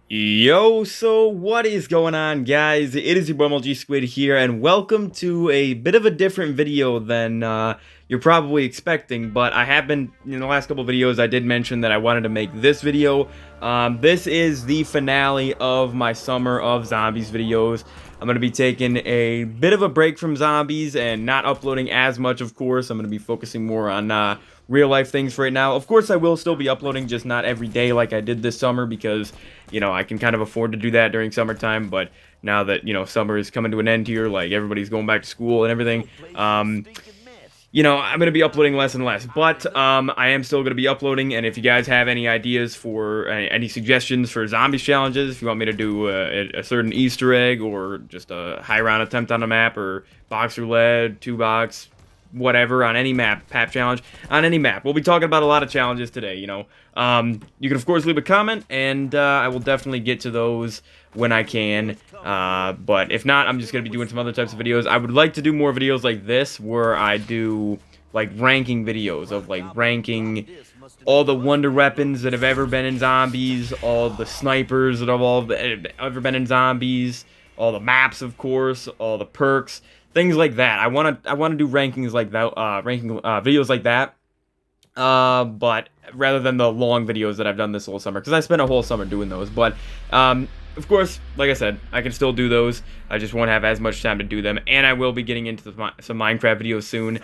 Yo, so what is going on, guys? It is your boy Squid here, and welcome to a bit of a different video than you're probably expecting, but I have been, in the last couple videos, I did mention that I wanted to make this video. This is the finale of my Summer of Zombies videos. I'm going to be taking a bit of a break from zombies and not uploading as much, of course. I'm going to be focusing more on real life things right now. Of course, I will still be uploading, just not every day like I did this summer because, you know, I can kind of afford to do that during summertime. But now that, you know, summer is coming to an end here, like everybody's going back to school and everything, you know, I'm going to be uploading less and less, but I am still going to be uploading, and if you guys have any ideas for, any suggestions for zombies challenges, if you want me to do a certain Easter egg, or just a high round attempt on a map, or box roulette, 2-box, whatever, on any map, challenge, on any map. We'll be talking about a lot of challenges today, you know. You can, of course, leave a comment, and I will definitely get to those when I can, but if not, I'm just going to be doing some other types of videos. I would like to do more videos like this, where I do, like, ranking videos of, like, ranking all the wonder weapons that have ever been in zombies, all the snipers that have ever been in zombies, all the maps, of course, all the perks, things like that. I want to do rankings like that, videos like that, but rather than the long videos that I've done this whole summer, because I spent a whole summer doing those. But of course, like I said, I can still do those. I just won't have as much time to do them, and I will be getting into some Minecraft videos soon,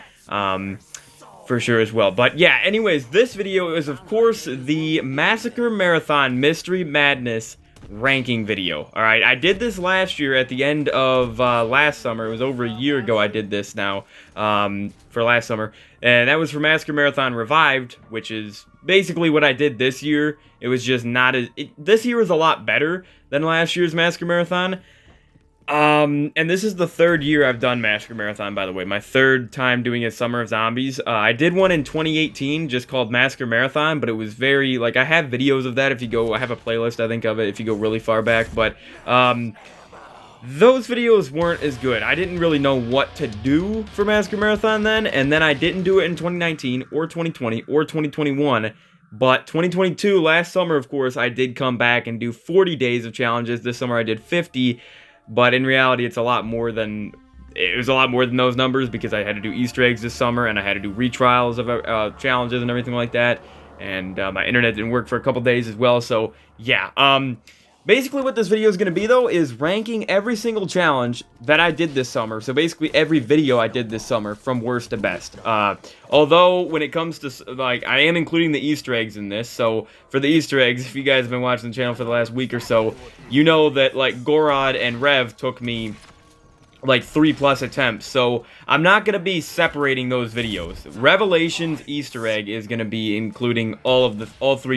for sure as well. But yeah, anyways, this video is, of course, the Massacre Marathon Mystery Madness ranking video. Alright, I did this last year at the end of last summer. It was over a year ago I did this now, for last summer. And that was for Massacre Marathon Revived, which is basically what I did this year. It was just not as... this year was a lot better than last year's Massacre Marathon. And this is the third year I've done Massacre Marathon, by the way. My third time doing a Summer of Zombies. I did one in 2018, just called Massacre Marathon, but it was very, like, I have videos of that if you go, I have a playlist, I think, of it, if you go really far back, but, those videos weren't as good. I didn't really know what to do for Massacre Marathon then, and then I didn't do it in 2019, or 2020, or 2021, but 2022, last summer, of course, I did come back and do 40 days of challenges. This summer I did 50, but in reality, it was a lot more than those numbers, because I had to do Easter eggs this summer, and I had to do retrials of challenges and everything like that, and my internet didn't work for a couple days as well, so yeah. Basically what this video is going to be, though, is ranking every single challenge that I did this summer, so basically every video I did this summer, from worst to best. Although, when it comes to, like, I am including the Easter eggs in this, so for the Easter eggs, if you guys have been watching the channel for the last week or so, you know that, like, Gorod and Rev took me, like, 3+ attempts, so I'm not going to be separating those videos. Revelations Easter egg is going to be including all 3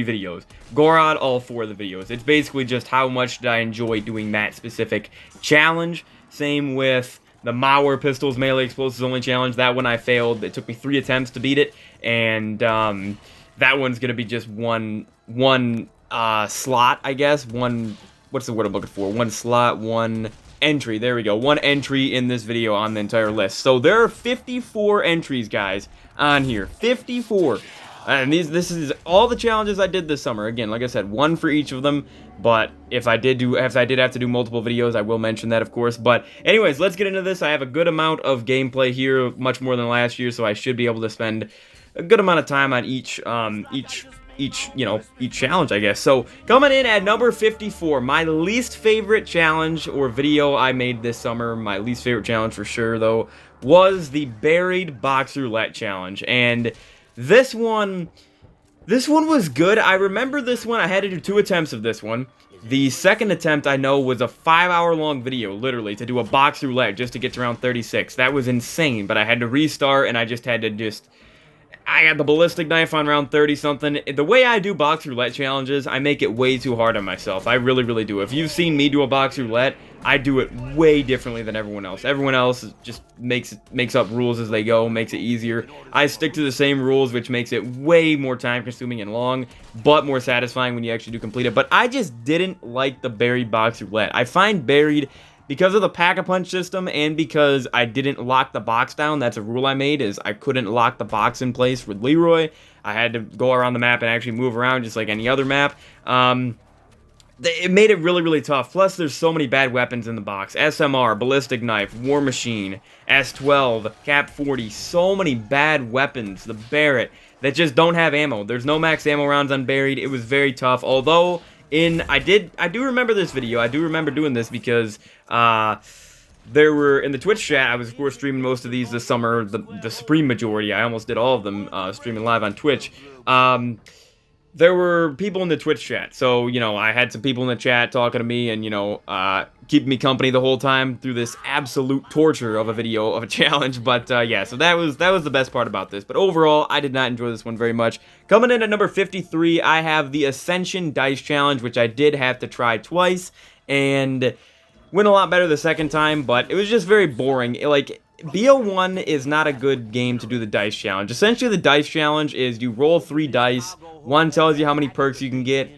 videos. Gorod, all 4 of the videos. It's basically just how much did I enjoy doing that specific challenge. Same with the Mauer Pistols Melee Explosives Only challenge. That one I failed. It took me 3 attempts to beat it, and that one's going to be just one slot, I guess. What's the word I'm looking for? One slot, one entry. There we go. One entry in this video on the entire list. So there are 54 entries, guys, on here. 54. And this is all the challenges I did this summer. Again, like I said, one for each of them. But if I did have to do multiple videos, I will mention that, of course. But anyways, let's get into this. I have a good amount of gameplay here, much more than last year, so I should be able to spend a good amount of time on each challenge, I guess. So, coming in at number 54, my least favorite challenge or video I made this summer, my least favorite challenge for sure, though, was the Buried Box Roulette challenge. And this one was good. I remember this one. I had to do 2 attempts of this one. The second attempt, I know, was a 5-hour-long video, literally, to do a box roulette just to get to round 36. That was insane, but I had to restart, and I got the ballistic knife on round 30-something. The way I do box roulette challenges, I make it way too hard on myself. I really, really do. If you've seen me do a box roulette, I do it way differently than everyone else. Everyone else just makes up rules as they go, makes it easier. I stick to the same rules, which makes it way more time-consuming and long, but more satisfying when you actually do complete it. But I just didn't like the Buried Box Roulette. I find Buried, because of the pack-a-punch system, and because I didn't lock the box down, that's a rule I made, is I couldn't lock the box in place with Leroy. I had to go around the map and actually move around just like any other map. it made it really, really tough. Plus, there's so many bad weapons in the box. SMR, Ballistic Knife, War Machine, S12, Cap 40. So many bad weapons. The Barrett that just don't have ammo. There's no max ammo rounds on Buried. It was very tough. Although, I do remember this video. I do remember doing this because, there were, in the Twitch chat, I was, of course, streaming most of these this summer, the supreme majority. I almost did all of them, streaming live on Twitch. There were people in the Twitch chat, so, you know, I had some people in the chat talking to me and, you know, keeping me company the whole time through this absolute torture of a video, of a challenge, but, yeah, so that was the best part about this, but overall, I did not enjoy this one very much. Coming in at number 53, I have the Ascension Dice Challenge, which I did have to try twice, and went a lot better the second time, but it was just very boring. Like, BO1 is not a good game to do the dice challenge. Essentially, the dice challenge is you roll 3 dice. One tells you how many perks you can get.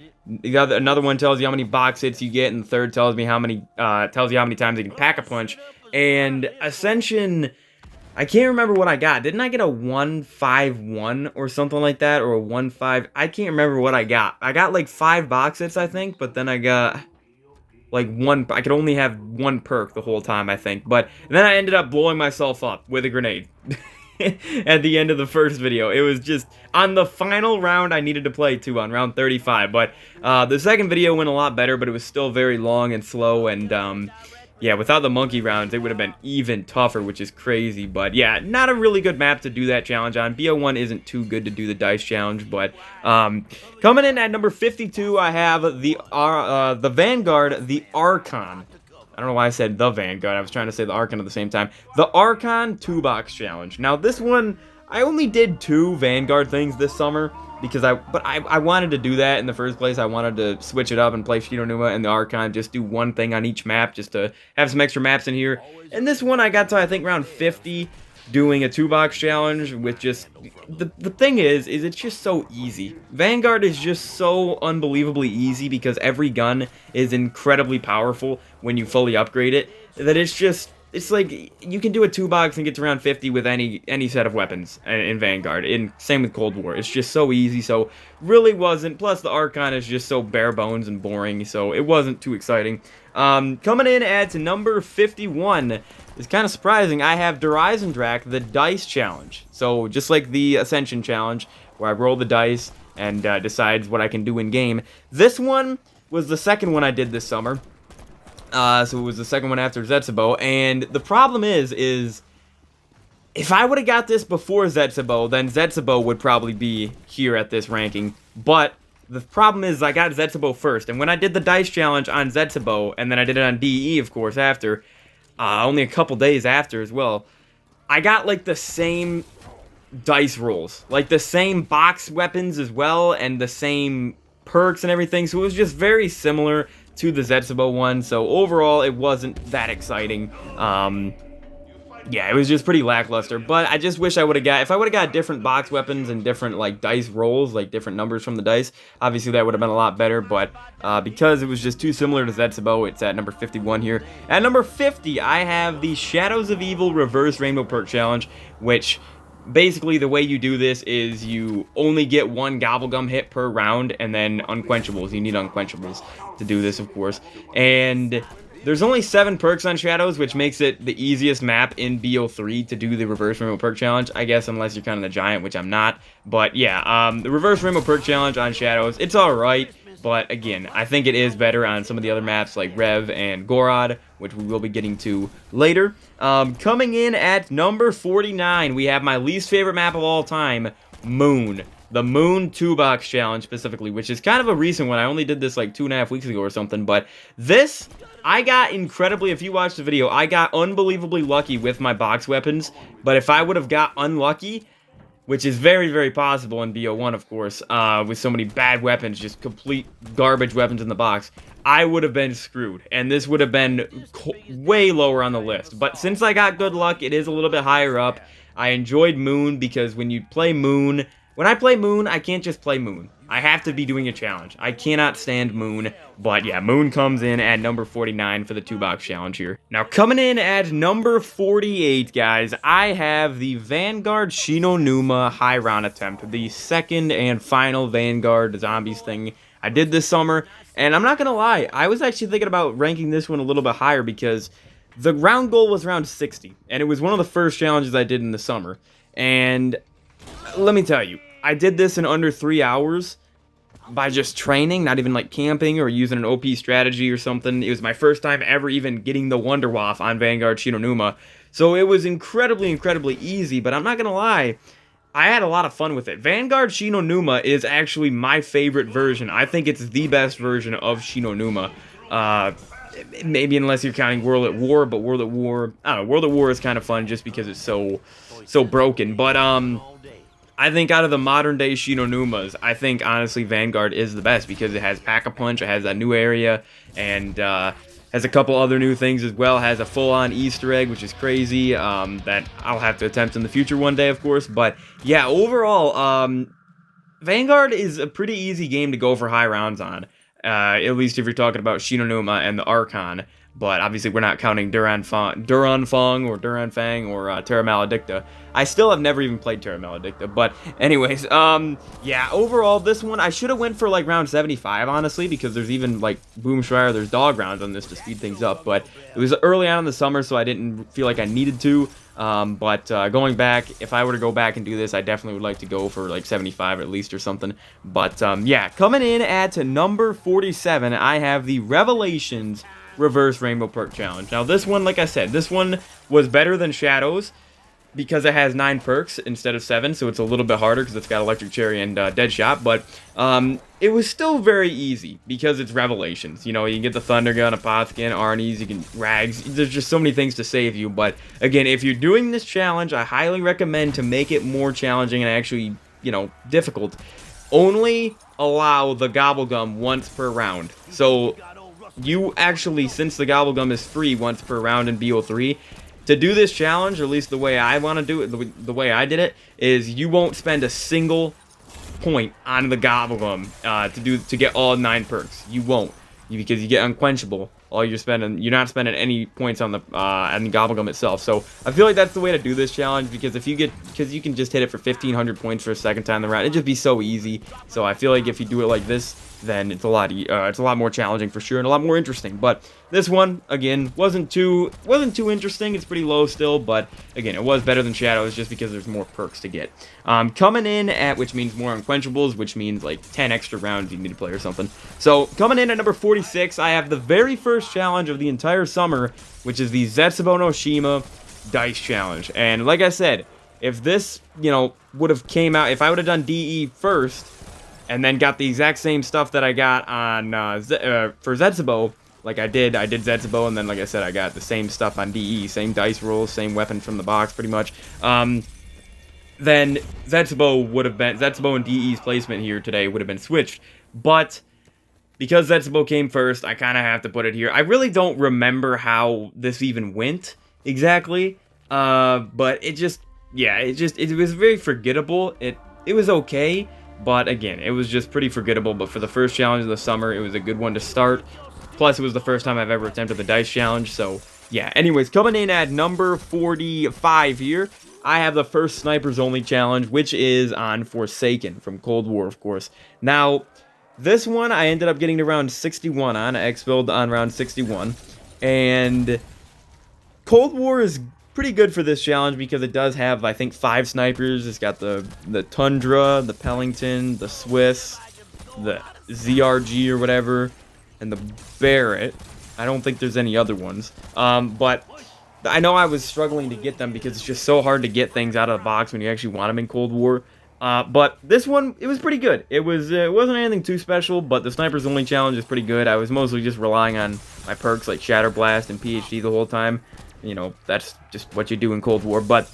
Another one tells you how many box hits you get, and the third tells you how many times you can pack a punch. And Ascension, I can't remember what I got. Didn't I get a 1-5-1 or something like that, or a 1-5? I can't remember what I got. I got like 5 box hits, I think, but then I got like I could only have 1 perk the whole time, I think. But then I ended up blowing myself up with a grenade at the end of the first video. It was just on the final round I needed to play too, on round 35. But the second video went a lot better, but it was still very long and slow, and yeah, without the monkey rounds, it would have been even tougher, which is crazy. But yeah, not a really good map to do that challenge on. BO1 isn't too good to do the dice challenge, but coming in at number 52, I have the Vanguard, the Archon. I don't know why I said the Vanguard. I was trying to say the Archon at the same time. The Archon 2-box challenge. Now, this one, I only did 2 Vanguard things this summer, because I wanted to do that in the first place. I wanted to switch it up and play Shironuma and the Archon, just do one thing on each map, just to have some extra maps in here. And this one I got to, I think, round 50, doing a 2-box challenge with just... The thing is it's just so easy. Vanguard is just so unbelievably easy because every gun is incredibly powerful when you fully upgrade it, that it's like, you can do a 2-box and get to round 50 with any set of weapons in Vanguard. Same with Cold War. It's just so easy, so really wasn't. Plus, the Archon is just so bare bones and boring, so it wasn't too exciting. Coming in at number 51, it's kind of surprising. I have Drak, the Dice Challenge. So, just like the Ascension Challenge, where I roll the dice and decides what I can do in-game. This one was the second one I did this summer. So it was the second one after Zetsubo, and the problem is if I would have got this before Zetsubo, then Zetsubo would probably be here at this ranking, but the problem is I got Zetsubo first, and when I did the dice challenge on Zetsubo, and then I did it on DE, of course, after, only a couple days after as well, I got, like, the same dice rolls, like, the same box weapons as well, and the same perks and everything, so it was just very similar to the Zetsubo one, so overall it wasn't that exciting. Yeah, it was just pretty lackluster, but I just wish I would have got, if I would have got different box weapons and different, like, dice rolls, like different numbers from the dice, obviously that would have been a lot better, but because it was just too similar to Zetsubo, it's at number 51 here. At number 50, I have the Shadows of Evil Reverse Rainbow Perk Challenge, which... basically, the way you do this is you only get 1 Gobblegum hit per round, and then Unquenchables. You need Unquenchables to do this, of course. And there's only 7 perks on Shadows, which makes it the easiest map in BO3 to do the Reverse Rainbow Perk Challenge, I guess, unless you're kind of the Giant, which I'm not. But yeah, the Reverse Rainbow Perk Challenge on Shadows, it's alright. But again, I think it is better on some of the other maps like Rev and Gorod, which we will be getting to later. Coming in at number 49, we have my least favorite map of all time, Moon. The Moon 2-box challenge specifically, which is kind of a recent one. I only did this like 2.5 weeks ago or something, but this, I got incredibly, if you watched the video, I got unbelievably lucky with my box weapons, but if I would have got unlucky, which is very, very possible in BO1, of course, with so many bad weapons, just complete garbage weapons in the box, I would have been screwed, and this would have been way lower on the list. But since I got good luck, it is a little bit higher up. I enjoyed Moon, because when you play Moon, when I play Moon, I can't just play Moon. I have to be doing a challenge. I cannot stand Moon, but yeah, Moon comes in at number 49 for the 2-box challenge here. Now, coming in at number 48, guys, I have the Vanguard Shinonuma High Round Attempt, the second and final Vanguard Zombies thing I did this summer, and I'm not gonna lie, I was actually thinking about ranking this one a little bit higher because the round goal was around 60, and it was one of the first challenges I did in the summer. And let me tell you, I did this in under 3 hours by just training, not even like camping or using an OP strategy or something. It was my first time ever even getting the Wonder Waff on Vanguard Shinonuma. So it was incredibly, incredibly easy, but I'm not gonna lie, I had a lot of fun with it. Vanguard Shinonuma is actually my favorite version. I think it's the best version of Shinonuma. Maybe unless you're counting World at War, but World at War, I don't know, World at War is kind of fun just because it's so broken. But I think out of the modern day Shinonumas, I think honestly Vanguard is the best because it has Pack-a-Punch, it has that new area, and has a couple other new things as well. It has a full-on Easter egg, which is crazy, that I'll have to attempt in the future one day, of course. But yeah, overall, Vanguard is a pretty easy game to go for high rounds on, at least if you're talking about Shinonuma and the Archon. But obviously we're not counting Duran Fang or Terra Maledicta. I still have never even played Terra Maledicta, but anyways, yeah, overall, this one, I should have went for, like, round 75, honestly, because there's even, like, Boomshire, there's dog rounds on this to speed things up, but it was early on in the summer, so I didn't feel like I needed to, but going back, if I were to go back and do this, I definitely would like to go for, like, 75 at least or something, but, yeah, coming in at number 47, I have the Revelations Reverse Rainbow Perk Challenge. Now, this one, like I said, this one was better than Shadows because it has 9 perks instead of 7, so it's a little bit harder because it's got Electric Cherry and Deadshot, but it was still very easy because it's Revelations. You know, you can get the Thunder Gun, Apothecary, Arnie's, you can Rags. There's just so many things to save you, but again, if you're doing this challenge, I highly recommend to make it more challenging and actually, you know, difficult. Only allow the Gobblegum once per round. So you actually, since the Gobblegum is free once per round in BO3, to do this challenge, or at least the way I want to do it, the way I did it, is you won't spend a single point on the Gobblegum to get all 9 perks. You won't, because you get Unquenchable. All you're not spending any points on the Gobblegum itself. So I feel like that's the way to do this challenge, because you can just hit it for 1,500 points for a second time in the round. It'd just be so easy. So I feel like if you do it like this, then it's a lot more challenging for sure and a lot more interesting. But this one, again, wasn't too interesting. It's pretty low still, but again, it was better than Shadows just because there's more perks to get. Coming in at, which means more Unquenchables, which means like 10 extra rounds you need to play or something. So coming in at number 46, I have the very first challenge of the entire summer, which is the Zetsubo no Shima Dice Challenge. And like I said, if this, you know, would have came out, if I would have done DE first, and then got the exact same stuff that I got on for Zetsubo, like I did Zetsubo, and then, like I said, I got the same stuff on DE, same dice rolls, same weapon from the box, pretty much. Then Zetsubo and DE's placement here today would have been switched. But because Zetsubo came first, I kind of have to put it here. I really don't remember how this even went exactly, but it was very forgettable. It was okay. But again, it was just pretty forgettable. But for the first challenge of the summer, it was a good one to start. Plus, it was the first time I've ever attempted the Dice Challenge. So, yeah. Anyways, coming in at number 45 here, I have the first Snipers Only Challenge, which is on Forsaken from Cold War, of course. Now, this one I ended up getting to round 61 on. I expelled on round 61. And Cold War is pretty good for this challenge because it does have, I think, 5 snipers. It's got the Tundra, the Pellington, the Swiss, the ZRG or whatever, and the Barrett. I don't think there's any other ones. But I know I was struggling to get them because it's just so hard to get things out of the box when you actually want them in Cold War. But this one, it was pretty good. It wasn't anything too special, but the Snipers Only Challenge is pretty good. I was mostly just relying on my perks like Shatter Blast and PhD the whole time. You know, that's just what you do in Cold War. But,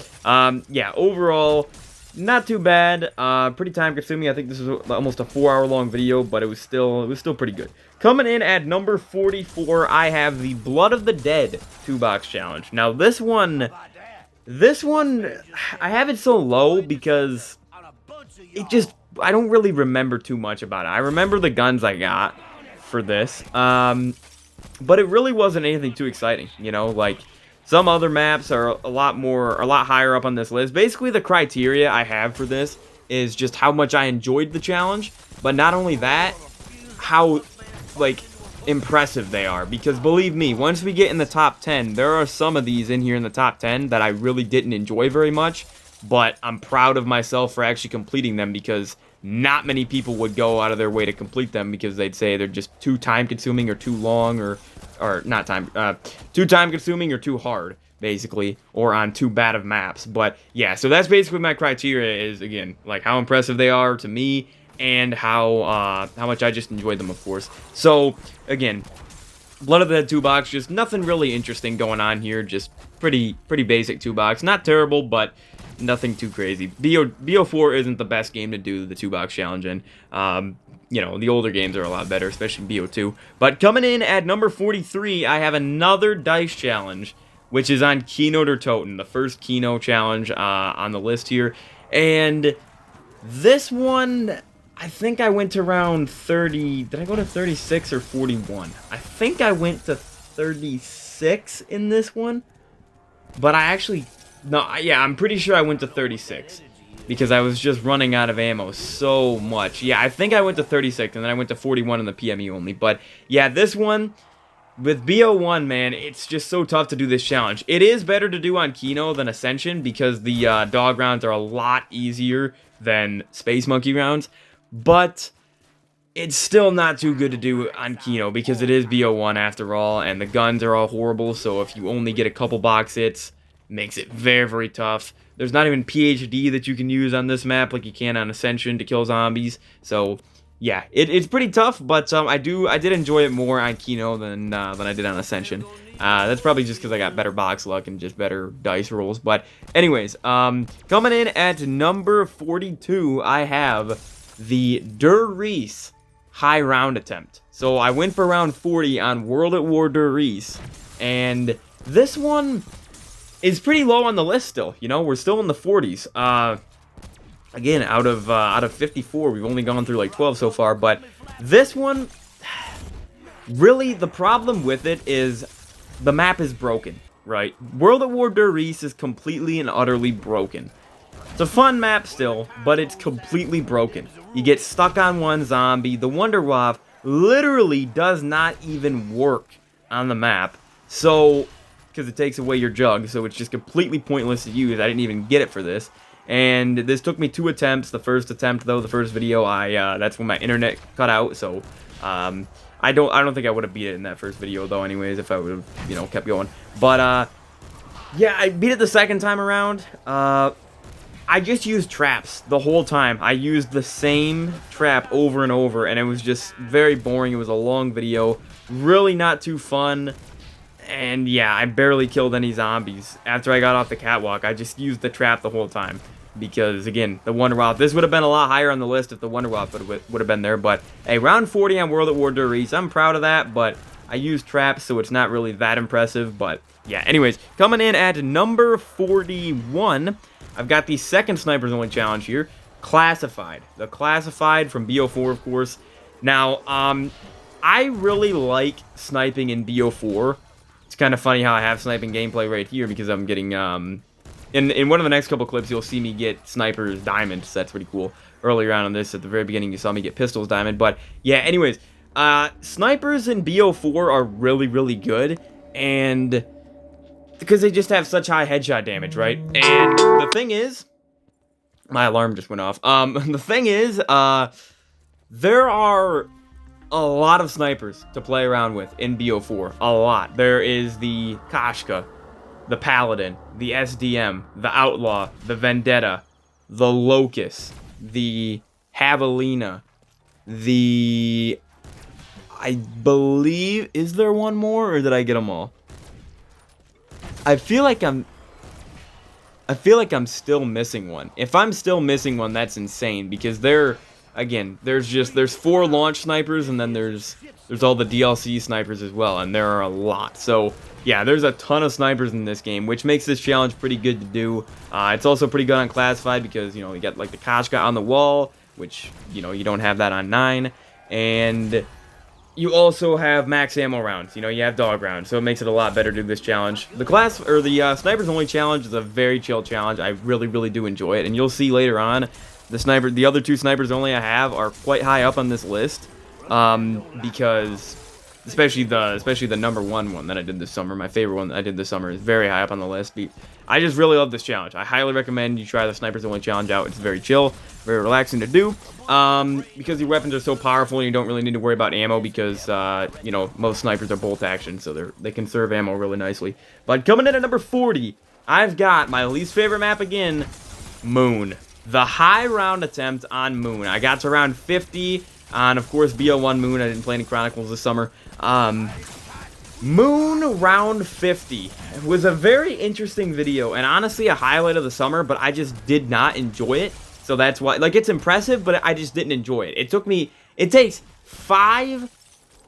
yeah, overall, not too bad. Pretty time consuming. I think this is almost a 4-hour-long video, but it was still pretty good. Coming in at number 44, I have the Blood of the Dead 2-box challenge. Now, this one, I have it so low because I don't really remember too much about it. I remember the guns I got for this, but it really wasn't anything too exciting, you know, like, some other maps are a lot higher up on this list. Basically, the criteria I have for this is just how much I enjoyed the challenge, but not only that, how, like, impressive they are. Because believe me, once we get in the top 10, there are some of these in here in the top 10 that I really didn't enjoy very much, but I'm proud of myself for actually completing them, because not many people would go out of their way to complete them because they'd say they're just too time consuming or too long, or not time, too time consuming or too hard, basically, or on too bad of maps. But yeah, so that's basically my criteria, is, again, like, how impressive they are to me, and how much I just enjoyed them, of course. So again, Blood of the Dead 2 box, just nothing really interesting going on here, just pretty basic 2 box, not terrible, but nothing too crazy. BO4 isn't the best game to do the 2 box challenge in. You know, the older games are a lot better, especially BO2. But coming in at number 43, I have another dice challenge, which is on Keynote or Totem, the first Kino challenge on the list here. And this one, I think I went to around 30. Did I go to 36 or 41? I think I went to 36 in this one. But I actually, no, yeah, I'm pretty sure I went to 36. Because I was just running out of ammo so much. Yeah, I think I went to 36, and then I went to 41 in the PME only. But yeah, this one, with BO1, man, it's just so tough to do this challenge. It is better to do on Kino than Ascension, because the dog rounds are a lot easier than Space Monkey rounds. But it's still not too good to do on Kino, because it is BO1 after all, and the guns are all horrible, so if you only get a couple box hits, it makes it very tough. There's not even PhD that you can use on this map like you can on Ascension to kill zombies. So yeah, it's pretty tough, but I did enjoy it more on Kino than I did on Ascension. That's probably just because I got better box luck and just better dice rolls. But anyways, coming in at number 42, I have the Der Riese high round attempt. So I went for round 40 on World at War Der Riese, and this one is pretty low on the list still. You know, we're still in the 40s. Again, out of 54, we've only gone through like 12 so far. But this one, really, the problem with it is the map is broken, right? World at War Der Riese is completely and utterly broken. It's a fun map still, but it's completely broken. You get stuck on one zombie. The Wunderwaffe literally does not even work on the map. So, because it takes away your jug, so it's just completely pointless to use. I didn't even get it for this. And this took me 2 attempts. The first attempt, though, the first video, that's when my internet cut out, so I don't think I would have beat it in that first video, though, anyways, if I would have, you know, kept going. But yeah, I beat it the second time around. I just used traps the whole time. I used the same trap over and over, and it was just very boring. It was a long video, really not too fun. And yeah, I barely killed any zombies. After I got off the catwalk, I just used the trap the whole time. Because, again, the Wunderwaffe, this would have been a lot higher on the list if the Wunderwaffe would have been there. But, hey, round 40 on World at War Der Riese, I'm proud of that. But I used traps, so it's not really that impressive. But, yeah, anyways, coming in at number 41, I've got the second Snipers Only Challenge here. Classified. The Classified from BO4, of course. Now, I really like sniping in BO4. It's kind of funny how I have sniping gameplay right here, because I'm getting, in one of the next couple clips, you'll see me get Snipers Diamond, so that's pretty cool. Earlier on this, at the very beginning, you saw me get Pistols Diamond, but yeah, anyways, Snipers in BO4 are really good, and because they just have such high headshot damage, right? And the thing is, my alarm just went off. The thing is, there are a lot of snipers to play around with in BO4. A lot. There is the Kashka, the Paladin, the SDM, the Outlaw, the Vendetta, the Locust, the Javelina, the... I believe... Is there one more, or did I get them all? I feel like I'm still missing one. If I'm still missing one, that's insane, because again, there's 4 launch snipers, and then there's all the DLC snipers as well, and there are a lot. So yeah, there's a ton of snipers in this game, which makes this challenge pretty good to do. It's also pretty good on Classified, because, you know, you got like the Kashka on the wall, which, you know, you don't have that on 9, and you also have max ammo rounds. You know, you have dog rounds, so it makes it a lot better to do this challenge. The Snipers Only challenge is a very chill challenge. I really do enjoy it, and you'll see later on, the other 2 Snipers Only I have are quite high up on this list. because especially the number one that I did this summer, my favorite one that I did this summer, is very high up on the list. I just really love this challenge. I highly recommend you try the Snipers Only challenge out. It's very chill, very relaxing to do, because your weapons are so powerful and you don't really need to worry about ammo because, you know, most snipers are bolt action, so they conserve ammo really nicely. But coming in at number 40, I've got my least favorite map again, Moon. The high round attempt on Moon. I got to round 50 on, of course, BO1 Moon. I didn't play any Chronicles this summer. Moon round 50 was a very interesting video, and honestly a highlight of the summer, but I just did not enjoy it. So that's why, like, it's impressive, but I just didn't enjoy it. It takes 5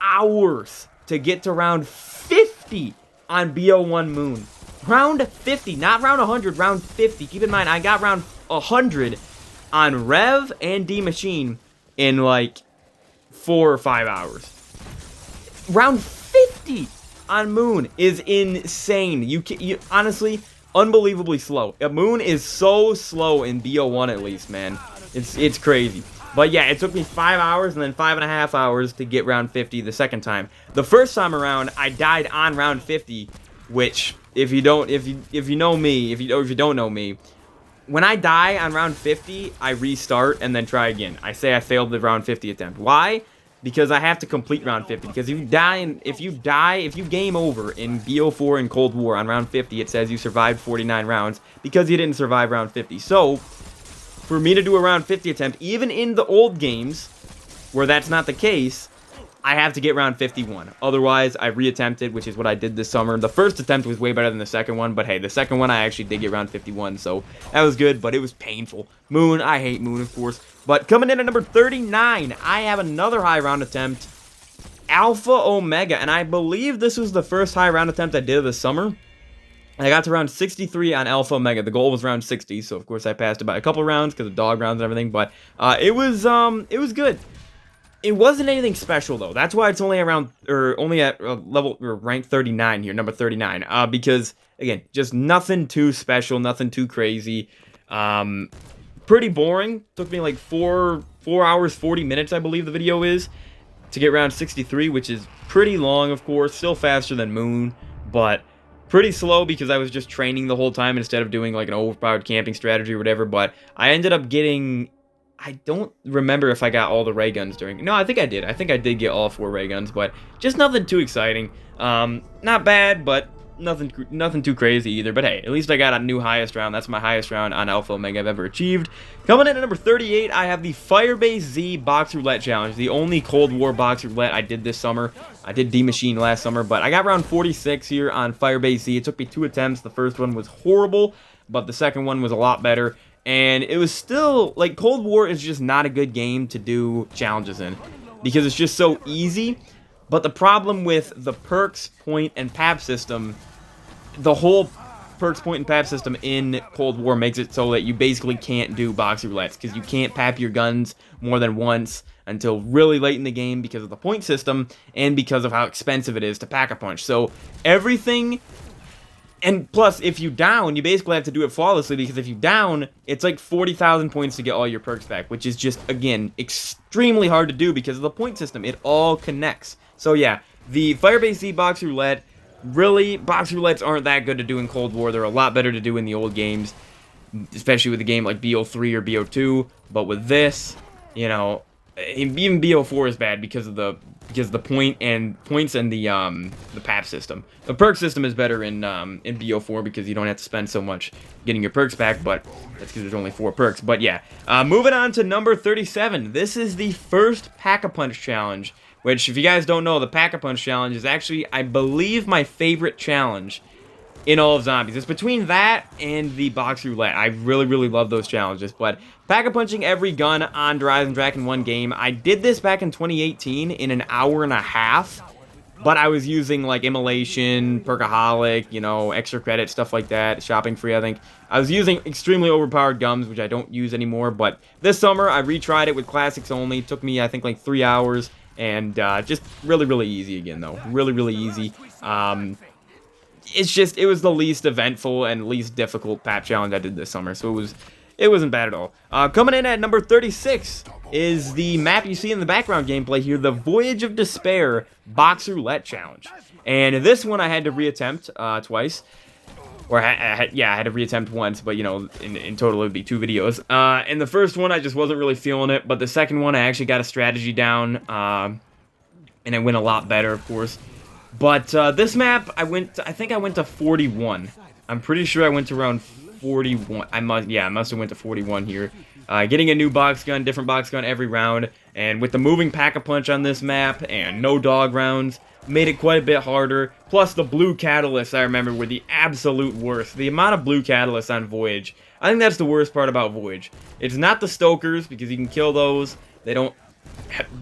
hours to get to round 50 on BO1 Moon. Round 50, not round 100, round 50. Keep in mind, I got round 100 on Rev and D Machine in like 4 or 5 hours. Round 50 on Moon is insane. You honestly, unbelievably slow. Moon is so slow in BO1 at least, man. It's crazy. But yeah, it took me 5 hours and then 5.5 hours to get round 50 the second time. The first time around, I died on round 50, which if you don't know me, when I die on round 50, I restart and then try again. I say I failed the round 50 attempt. Why? Because I have to complete round 50. Because if you game over in BO4 and Cold War on round 50, it says you survived 49 rounds because you didn't survive round 50. So, for me to do a round 50 attempt, even in the old games where that's not the case, I have to get round 51. Otherwise, I reattempted, which is what I did this summer. The first attempt was way better than the second one, but hey, the second one I actually did get round 51, so that was good, but it was painful. Moon, I hate Moon, of course. But coming in at number 39, I have another high round attempt, Alpha Omega, and I believe this was the first high round attempt I did this summer. I got to round 63 on Alpha Omega. The goal was round 60, so of course I passed it by a couple rounds because of dog rounds and everything, but it was good. It wasn't anything special though. That's why it's only around, or only at level or rank 39 here, number 39. Because again, just nothing too special, nothing too crazy. Pretty boring. Took me like 4 hours 40 minutes, I believe the video is, to get round 63, which is pretty long, of course. Still faster than Moon, but pretty slow because I was just training the whole time instead of doing like an overpowered camping strategy or whatever. But I ended up getting, I don't remember if I got all the ray guns during. No, I think I did. I think I did get all 4 ray guns, but just nothing too exciting. Not bad, but nothing too crazy either. But hey, at least I got a new highest round. That's my highest round on Alpha Omega I've ever achieved. Coming in at number 38, I have the Firebase Z Box Roulette Challenge, the only Cold War Box Roulette I did this summer. I did D Machine last summer, but I got round 46 here on Firebase Z. It took me 2 attempts. The first one was horrible, but the second one was a lot better. And it was still, like, Cold War is just not a good game to do challenges in because it's just so easy. But the problem with the perks, point, and PAP system, the whole perks, point, and PAP system in Cold War makes it so that you basically can't do box roulettes because you can't PAP your guns more than once until really late in the game because of the point system and because of how expensive it is to pack-a-punch. So everything. And plus, if you down, you basically have to do it flawlessly, because if you down, it's like 40,000 points to get all your perks back, which is just, again, extremely hard to do because of the point system. It all connects. So yeah, the Firebase Z Box Roulette, really, box roulettes aren't that good to do in Cold War. They're a lot better to do in the old games, especially with a game like BO3 or BO2. But with this, you know, even BO4 is bad because of the points and the PAP system. The perk system is better in BO4 because you don't have to spend so much getting your perks back, but that's because there's only 4 perks. But yeah, moving on to number 37. This is the first Pack-a-Punch challenge, which, if you guys don't know, the Pack-a-Punch challenge is actually, I believe, my favorite challenge in all of Zombies. It's between that and the Box Roulette. I really, really love those challenges. But Pack-a-Punching every gun on Rise and Drac in one game. I did this back in 2018 in an hour and a half. But I was using, like, Immolation, Perkaholic, you know, extra credit, stuff like that. Shopping free, I think. I was using extremely overpowered guns, which I don't use anymore. But this summer, I retried it with Classics only. It took me, I think, like 3 hours. And just really, really easy again, though. Really, really easy. It's just, it was the least eventful and least difficult PAP challenge I did this summer, so it wasn't bad at all. Coming in at number 36 is the map you see in the background gameplay here, the Voyage of Despair Box Roulette Challenge. And this one I had to reattempt twice. Or, yeah, I had to reattempt once, but, you know, in total it would be 2 videos. And the first one, I just wasn't really feeling it, but the second one, I actually got a strategy down, and it went a lot better, of course. But this map, I think I went to 41. I'm pretty sure I went to around 41. I must have went to 41 here. Getting a new box gun, different box gun every round, and with the moving pack-a-punch on this map, and no dog rounds, made it quite a bit harder. Plus, the blue catalysts, I remember, were the absolute worst. The amount of blue catalysts on Voyage, I think that's the worst part about Voyage. It's not the Stokers, because you can kill those. They don't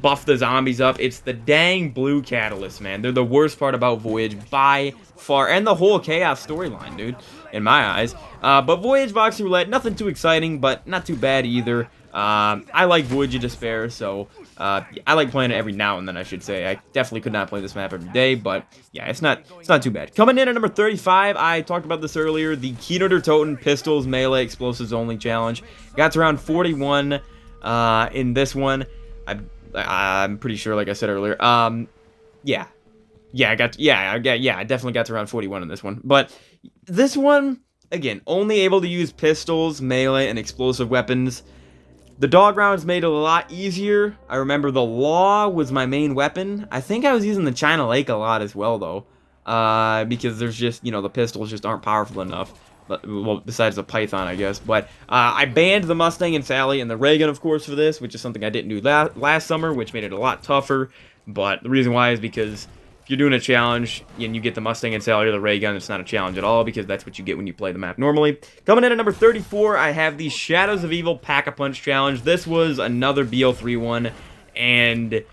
buff the zombies up. It's the dang blue catalysts, man. They're the worst part about Voyage by far. And the whole Chaos storyline, dude, in my eyes. But Voyage Box Roulette, nothing too exciting, but not too bad either. I like Voyage of Despair, so I like playing it every now and then, I should say. I definitely could not play this map every day, but yeah, it's not too bad. Coming in at number 35, I talked about this earlier, the Keynote or Toten Pistols Melee Explosives Only Challenge. Got to around 41 in this one. I'm pretty sure, like I said earlier. Yeah, I definitely got to around 41 in this one. But this one, again, only able to use pistols, melee, and explosive weapons. The dog rounds made it a lot easier. I remember the Law was my main weapon. I think I was using the China Lake a lot as well, though. Because there's just, you know, the pistols just aren't powerful enough. But, well, besides the Python, I guess. But I banned the Mustang and Sally and the ray gun, of course, for this, which is something I didn't do last summer, which made it a lot tougher. But the reason why is because if you're doing a challenge and you get the Mustang and Sally or the ray gun, it's not a challenge at all, because that's what you get when you play the map normally. Coming in at number 34, I have the Shadows of Evil Pack-a-Punch Challenge. This was another BO3 one, and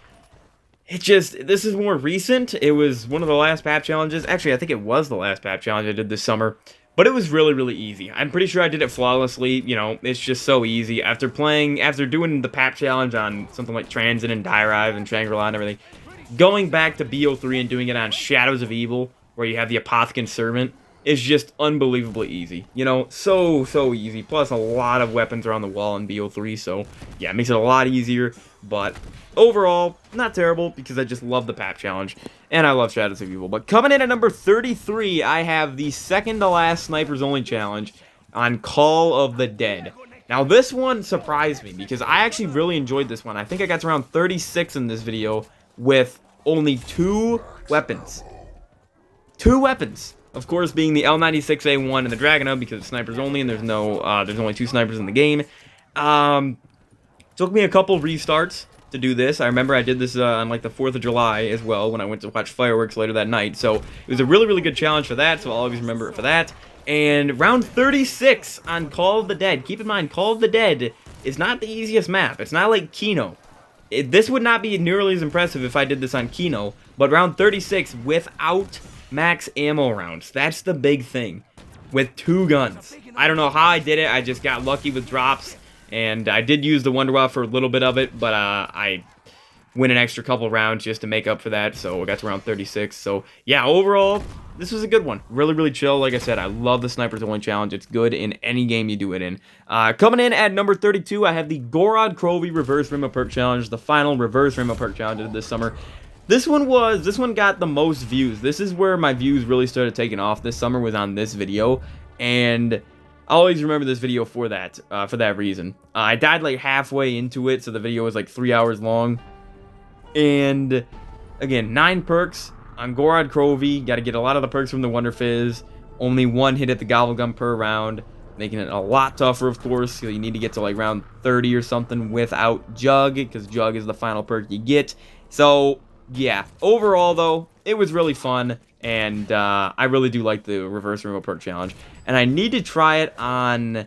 this is more recent. It was one of the last PAP challenges. Actually, I think it was the last PAP challenge I did this summer. But it was really, really easy. I'm pretty sure I did it flawlessly. You know, it's just so easy. After doing the PAP challenge on something like Transit and Diarive and Shangri-La and everything, going back to BO3 and doing it on Shadows of Evil, where you have the Apothicon Servant, is just unbelievably easy. You know, so easy. Plus, a lot of weapons are on the wall in BO3, so yeah, it makes it a lot easier. But overall, not terrible, because I just love the PAP challenge, and I love Shadows of Evil. But coming in at number 33, I have the second to last Snipers Only challenge on Call of the Dead. Now, this one surprised me, because I actually really enjoyed this one. I think I got to around 36 in this video with only 2 weapons. 2 weapons! Of course, being the L96A1 and the Dragunov, because it's snipers only, and there's only 2 snipers in the game. Took me a couple restarts to do this. I remember I did this on like the 4th of July as well, when I went to watch fireworks later that night. So it was a really, really good challenge for that, so I'll always remember it for that. And round 36 on Call of the Dead. Keep in mind, Call of the Dead is not the easiest map. It's not like Kino. This would not be nearly as impressive if I did this on Kino, but round 36 without max ammo rounds. That's the big thing. With 2 guns. I don't know how I did it. I just got lucky with drops. And I did use the Wonderwell for a little bit of it, but I went an extra couple rounds just to make up for that, so I got to around 36. So, yeah, overall, this was a good one. Really, really chill. Like I said, I love the Snipers Only challenge. It's good in any game you do it in. Coming in at number 32, I have the Gorod Krovy Reverse Rim of Perk Challenge, the final Reverse Rim of Perk Challenge of this summer. This one got the most views. This is where my views really started taking off this summer, was on this video, and I always remember this video for that reason. I died like halfway into it, so the video was like 3 hours long. And again, 9 perks on Gorod Krovy. Got to get a lot of the perks from the Wonder Fizz. Only 1 hit at the Gobble Gum per round, making it a lot tougher, of course. So you need to get to like round 30 or something without Jug, because Jug is the final perk you get. So yeah, overall though, it was really fun. And I really do like the Reverse Rim of Perk Challenge. And I need to try it on...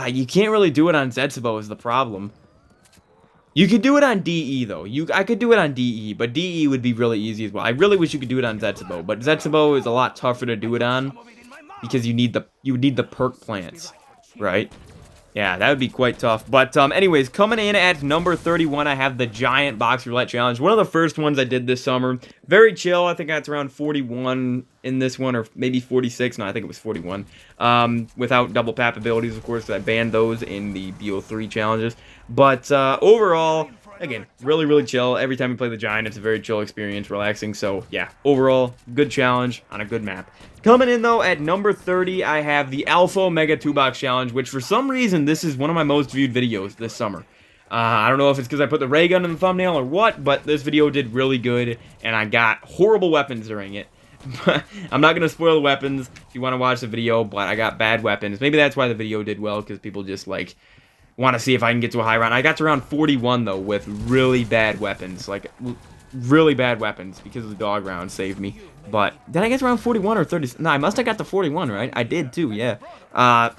you can't really do it on Zetsubo is the problem. You could do it on DE, though. I could do it on DE, but DE would be really easy as well. I really wish you could do it on Zetsubo, but Zetsubo is a lot tougher to do it on, because you would need the perk plants, right? Yeah, that would be quite tough. But anyways, coming in at number 31, I have the Giant Box Roulette Challenge. One of the first ones I did this summer. Very chill. I think I got around 41 in this one, or maybe 46. No, I think it was 41. Without double pap abilities, of course. I banned those in the BO3 challenges. But overall, again, really, really chill. Every time you play the Giant, it's a very chill experience, relaxing. So, yeah, overall, good challenge on a good map. Coming in, though, at number 30, I have the Alpha Omega 2-Box Challenge, which for some reason, this is one of my most viewed videos this summer. I don't know if it's because I put the ray gun in the thumbnail or what, but this video did really good, and I got horrible weapons during it. I'm not going to spoil the weapons if you want to watch the video, but I got bad weapons. Maybe that's why the video did well, because people just, like, want to see if I can get to a high round. I got to round 41, though, with really bad weapons. Like, really bad weapons, because the dog round saved me. But did I get to round 41 or 30? No, I must have got to 41, right? I did too, yeah.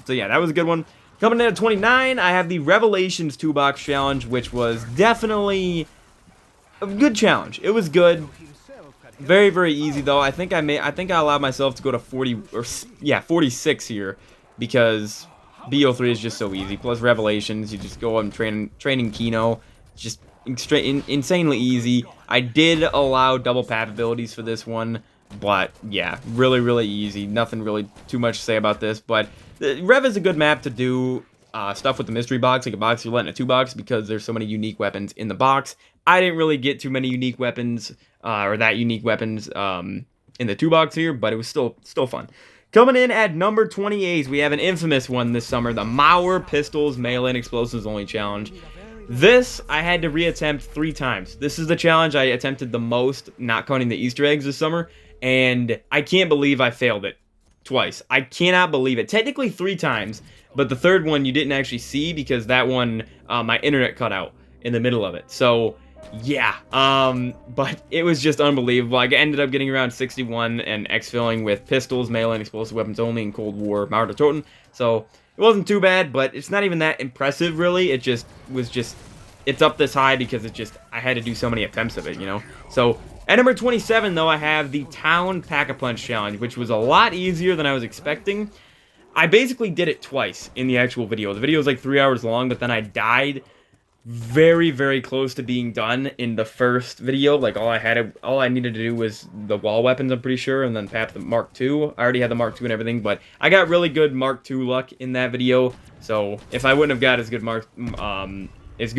So yeah, that was a good one. Coming in at 29, I have the Revelations 2-Box Challenge, which was definitely a good challenge. It was good. Very, very easy though. I think I allowed myself to go to 40 or yeah, 46 here because BO3 is just so easy. Plus Revelations, you just go on training Kino, just insanely easy. I did allow double pap abilities for this one, but yeah, really, really easy. Nothing really too much to say about this, but Rev is a good map to do stuff with the mystery box, like a box roulette and a 2-box, because there's so many unique weapons in the box. I didn't really get too many unique weapons, or that unique weapons in the 2-box here, but it was still fun. Coming in at number 28, we have an infamous one this summer, the Mauer Pistols Melee and Explosives Only Challenge. This, I had to reattempt 3 times. This is the challenge I attempted the most, not counting the Easter eggs this summer, and I can't believe I failed it twice. I cannot believe it. Technically 3 times, but the third one you didn't actually see because that one, my internet cut out in the middle of it. So, yeah, but it was just unbelievable. I ended up getting around 61 and exfilling with pistols, melee, and explosive weapons only in Cold War Mauer to Toten. So, it wasn't too bad, but it's not even that impressive, really. It just was it's up this high because I had to do so many attempts of it, you know? So, at number 27, though, I have the Town Pack-a-Punch Challenge, which was a lot easier than I was expecting. I basically did it twice in the actual video. The video was like 3 hours long, but then I died very, very close to being done in the first video. Like, all I needed to do was the wall weapons, I'm pretty sure, and then pap the Mark II. I already had the Mark II and everything, but I got really good Mark II luck in that video. So, if I wouldn't have got as good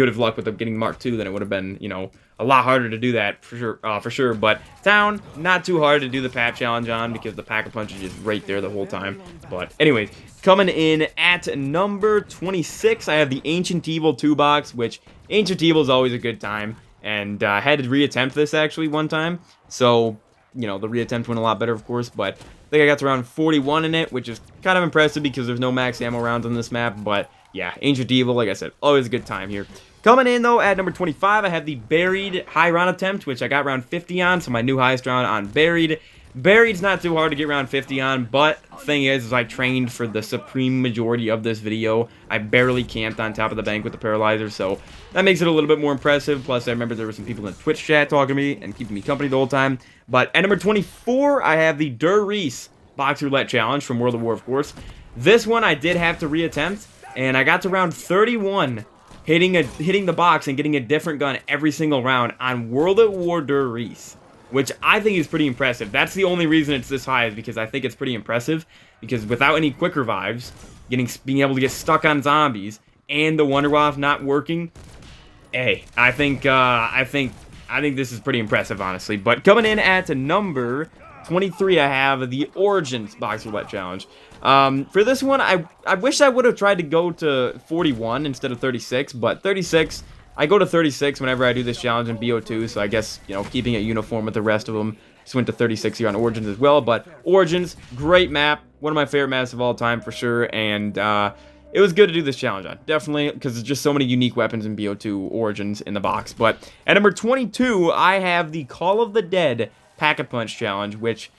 of luck with getting Mark II, then it would have been, you know, a lot harder to do that for sure. But Town, not too hard to do the pap challenge on because the pack-a-punch is just right there the whole time. But anyways, coming in at number 26, I have the Ancient Evil 2-Box, which Ancient Evil is always a good time. And I had to reattempt this actually one time. So, you know, the reattempt went a lot better, of course. But I think I got to around 41 in it, which is kind of impressive because there's no max ammo rounds on this map. But yeah, Ancient Evil, like I said, always a good time here. Coming in, though, at number 25, I have the Buried High Round Attempt, which I got round 50 on, so my new highest round on Buried. Buried's not too hard to get round 50 on, but thing is I trained for the supreme majority of this video. I barely camped on top of the bank with the Paralyzer, so that makes it a little bit more impressive. Plus, I remember there were some people in the Twitch chat talking to me and keeping me company the whole time. But at number 24, I have the Der Reese Box Roulette Challenge from World of War, of course. This one I did have to reattempt, and I got to round 31. Hitting the box and getting a different gun every single round on World at War Der Reese, which I think is pretty impressive. That's the only reason it's this high, is because I think it's pretty impressive. Because without any quick revives, being able to get stuck on zombies and the Wunderwaffe not working, hey, I think this is pretty impressive, honestly. But coming in at number 23, I have the Origins Box Roulette Challenge. For this one, I wish I would have tried to go to 41 instead of 36, but 36, I go to 36 whenever I do this challenge in BO2, so I guess, you know, keeping it uniform with the rest of them. Just went to 36 here on Origins as well, but Origins, great map, one of my favorite maps of all time for sure, and it was good to do this challenge on, definitely, because there's just so many unique weapons in BO2 Origins in the box. But at number 22, I have the Call of the Dead Pack-a-Punch Challenge, which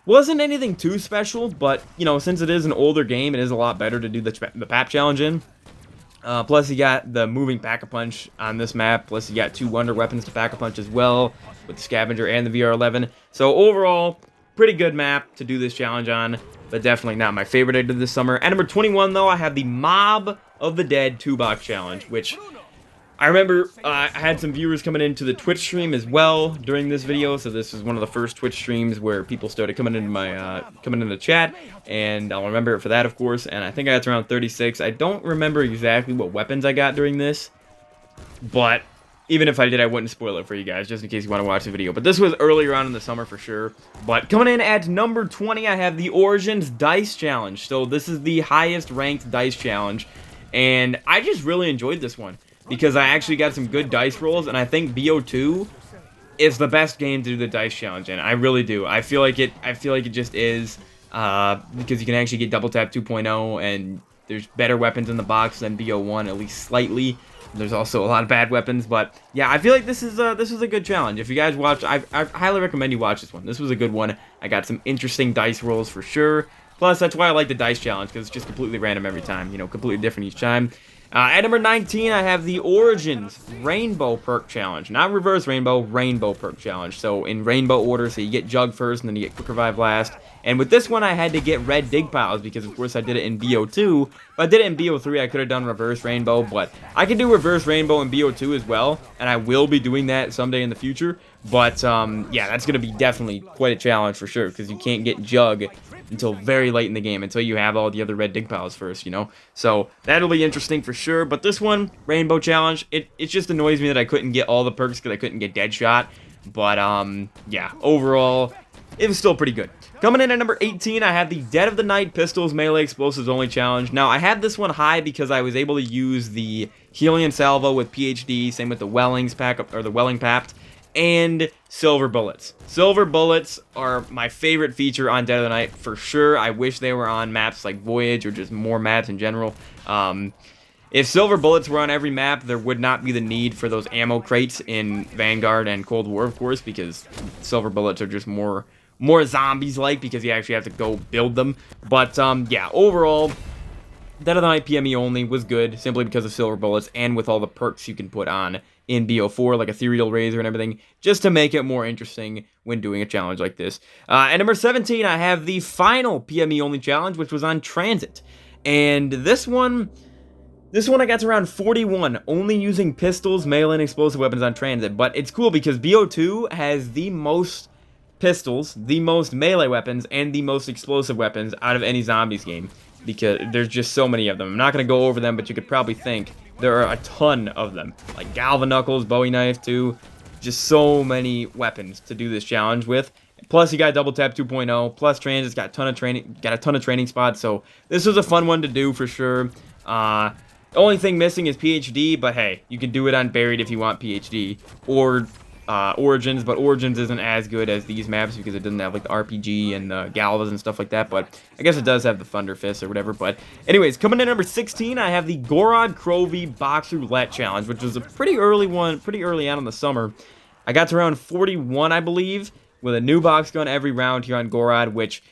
wasn't anything too special, but, you know, since it is an older game, it is a lot better to do the PAP challenge in. Plus, you got the moving Pack-a-Punch on this map. Plus, you got 2 Wonder Weapons to Pack-a-Punch as well, with the Scavenger and the VR-11. So, overall, pretty good map to do this challenge on, but definitely not my favorite I did this summer. At number 21, though, I have the Mob of the Dead 2-box challenge, which I remember I had some viewers coming into the Twitch stream as well during this video, so this was one of the first Twitch streams where people started coming into my coming into the chat, and I'll remember it for that, of course. And I think I got to around 36. I don't remember exactly what weapons I got during this, but even if I did, I wouldn't spoil it for you guys, just in case you want to watch the video. But this was earlier on in the summer for sure. But coming in at number 20, I have the Origins Dice Challenge. So this is the highest ranked dice challenge, and I just really enjoyed this one, because I actually got some good dice rolls, and I think BO2 is the best game to do the dice challenge in. I really do. I feel like it just is, because you can actually get Double Tap 2.0, and there's better weapons in the box than BO1, at least slightly. There's also a lot of bad weapons, but yeah, I feel like this is a good challenge. If you guys watch, I highly recommend you watch this one. This was a good one. I got some interesting dice rolls for sure. Plus, that's why I like the dice challenge, because it's just completely random every time. You know, completely different each time. At number 19, I have the Origins Rainbow Perk Challenge. Not Reverse Rainbow, Rainbow Perk Challenge. So in rainbow order, so you get Jug first, and then you get Quick Revive last. And with this one, I had to get Red Dig Piles, because of course I did it in BO2. If I did it in BO3, I could have done Reverse Rainbow, but I can do Reverse Rainbow in BO2 as well, and I will be doing that someday in the future. But, yeah, that's going to be definitely quite a challenge for sure, because you can't get Jug until very late in the game, until you have all the other Red Dig Piles first, you know? So, that'll be interesting for sure. But this one, Rainbow Challenge, it just annoys me that I couldn't get all the perks, because I couldn't get Deadshot. But, yeah, overall, it was still pretty good. Coming in at number 18, I have the Dead of the Night Pistols Melee Explosives Only Challenge. Now, I had this one high because I was able to use the Helium Salvo with PhD, same with the Wellings pack, or the Welling Papt, and Silver Bullets. Silver Bullets are my favorite feature on Dead of the Night, for sure. I wish they were on maps like Voyage, or just more maps in general. If Silver Bullets were on every map, there would not be the need for those ammo crates in Vanguard and Cold War, of course, because Silver Bullets are just more zombies-like, because you actually have to go build them. But, yeah, overall, Dead of the Night PME only was good, simply because of Silver Bullets, and with all the perks you can put on in BO4, like Ethereal Razor and everything, just to make it more interesting when doing a challenge like this. At number 17, I have the final PME only challenge, which was on Transit. And this one I got to around 41, only using pistols, melee, and explosive weapons on Transit. But it's cool because BO2 has the most pistols, the most melee weapons, and the most explosive weapons out of any zombies game, because there's just so many of them. I'm not going to go over them, but you could probably think there are a ton of them, like Galvanuckles, Bowie Knife too, just so many weapons to do this challenge with. Plus you got Double Tap 2.0, plus Transit's got a ton of training spots, so this was a fun one to do for sure. The only thing missing is PhD, but hey, you can do it on Buried if you want PhD, or Origins, but Origins isn't as good as these maps because it doesn't have like the RPG and the Galvas and stuff like that, but I guess it does have the Thunder Fist or whatever. But anyways, coming in at number 16, I have the Gorod Crovey Box Roulette Challenge, which was a pretty early one, pretty early on in the summer. I got to around 41, I believe, with a new box gun every round here on Gorod, which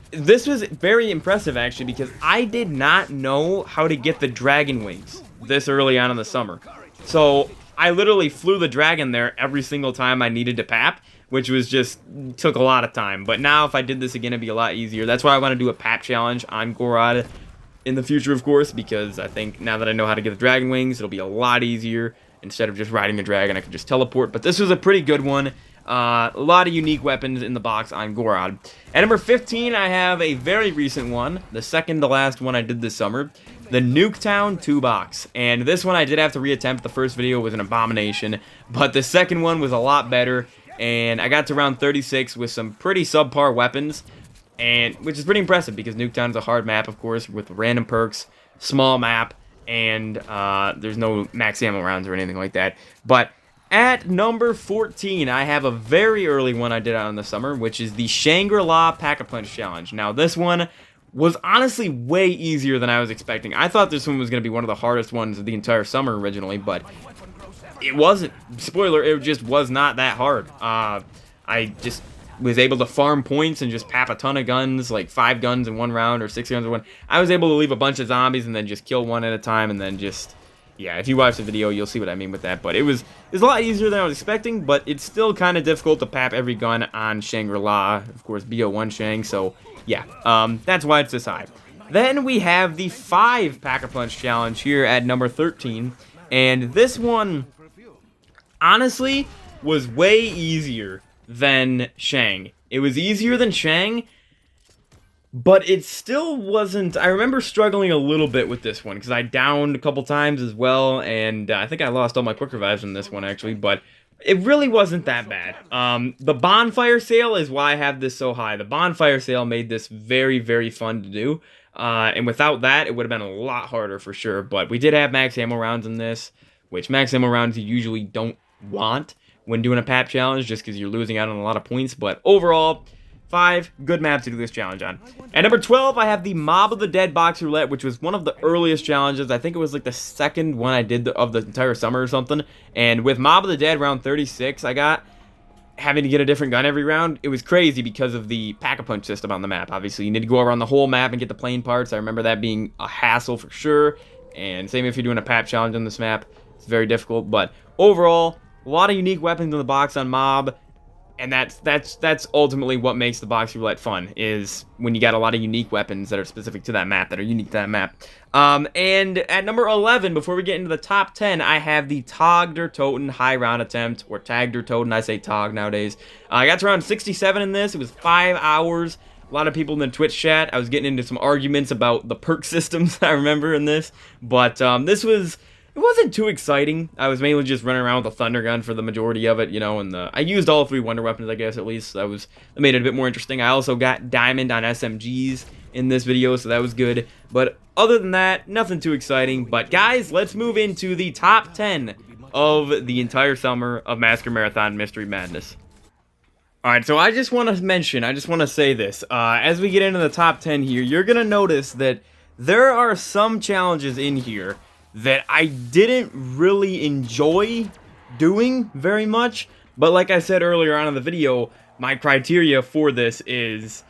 this was very impressive actually, because I did not know how to get the dragon wings this early on in the summer. So I literally flew the dragon there every single time I needed to pap, which was just, took a lot of time. But now if I did this again, it'd be a lot easier. That's why I want to do a pap challenge on Gorod in the future, of course, because I think now that I know how to get the dragon wings, it'll be a lot easier. Instead of just riding the dragon, I could just teleport. But this was a pretty good one. A lot of unique weapons in the box on Gorod. At number 15, I have a very recent one, the second to last one I did this summer, the Nuketown 2-box. And this one I did have to reattempt. The first video was an abomination, but the second one was a lot better. And I got to round 36 with some pretty subpar weapons, and which is pretty impressive because Nuketown is a hard map, of course, with random perks, small map, and there's no max ammo rounds or anything like that. But at number 14, I have a very early one I did out in the summer, which is the Shangri-La Pack-a-Punch Challenge. Now, this one was honestly way easier than I was expecting. I thought this one was going to be one of the hardest ones of the entire summer originally, but it wasn't. Spoiler, it just was not that hard. I just was able to farm points and just pap a ton of guns, like 5 guns in one round or 6 guns in one. I was able to leave a bunch of zombies and then just kill one at a time and then just Yeah, if you watch the video, you'll see what I mean with that. But it's a lot easier than I was expecting, but it's still kind of difficult to pap every gun on Shangri-La. Of course, BO1 Shang, so yeah, that's why it's this high. Then we have the 5 Pack-a-Punch challenge here at number 13, and this one, honestly, was way easier than Shang. It was easier than Shang, but it still wasn't. I remember struggling a little bit with this one because I downed a couple times as well, and I think I lost all my quick revives in this one actually, but it really wasn't that bad. The bonfire sale is why I have this so high. The bonfire sale made this very, very fun to do, and without that, it would have been a lot harder for sure, but we did have max ammo rounds in this, which max ammo rounds you usually don't want when doing a PAP challenge just because you're losing out on a lot of points, but overall, 5 good maps to do this challenge on. At number 12, I have the Mob of the Dead Box Roulette, which was one of the earliest challenges. I think it was like the second one I did of the entire summer or something. And with Mob of the Dead, round 36, I got having to get a different gun every round. It was crazy because of the Pack-a-Punch system on the map. Obviously, you need to go around the whole map and get the plane parts. I remember that being a hassle for sure. And same if you're doing a PAP challenge on this map. It's very difficult. But overall, a lot of unique weapons in the box on Mob. And that's ultimately what makes the box roulette fun, is when you got a lot of unique weapons that are specific to that map, that are unique to that map. And at number 11, before we get into the top 10, I have the Tag der Toten high round attempt, or Tag der Toten, I say Tag nowadays. I got to round 67 in this. It was 5 hours. A lot of people in the Twitch chat, I was getting into some arguments about the perk systems I remember in this. But it wasn't too exciting. I was mainly just running around with a thunder gun for the majority of it, you know, and I used all 3 wonder weapons, I guess, at least. That made it a bit more interesting. I also got diamond on SMGs in this video, so that was good. But other than that, nothing too exciting. But guys, let's move into the top 10 of the entire summer of Massacre Marathon Mystery Madness. Alright, so I just want to say this. As we get into the top 10 here, you're going to notice that there are some challenges in here that I didn't really enjoy doing very much, but like I said earlier on in the video, my criteria for this is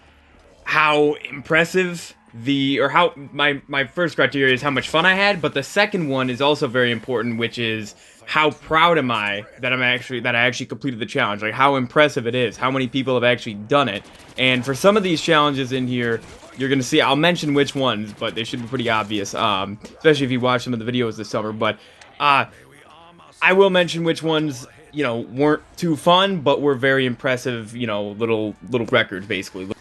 how impressive my first criteria is how much fun I had, but the second one is also very important, which is how proud am I that I actually completed the challenge, like how impressive it is, how many people have actually done it. And for some of these challenges in here, you're going to see, I'll mention which ones, but they should be pretty obvious, especially if you watch some of the videos this summer. But I will mention which ones, you know, weren't too fun, but were very impressive, you know, little records, basically.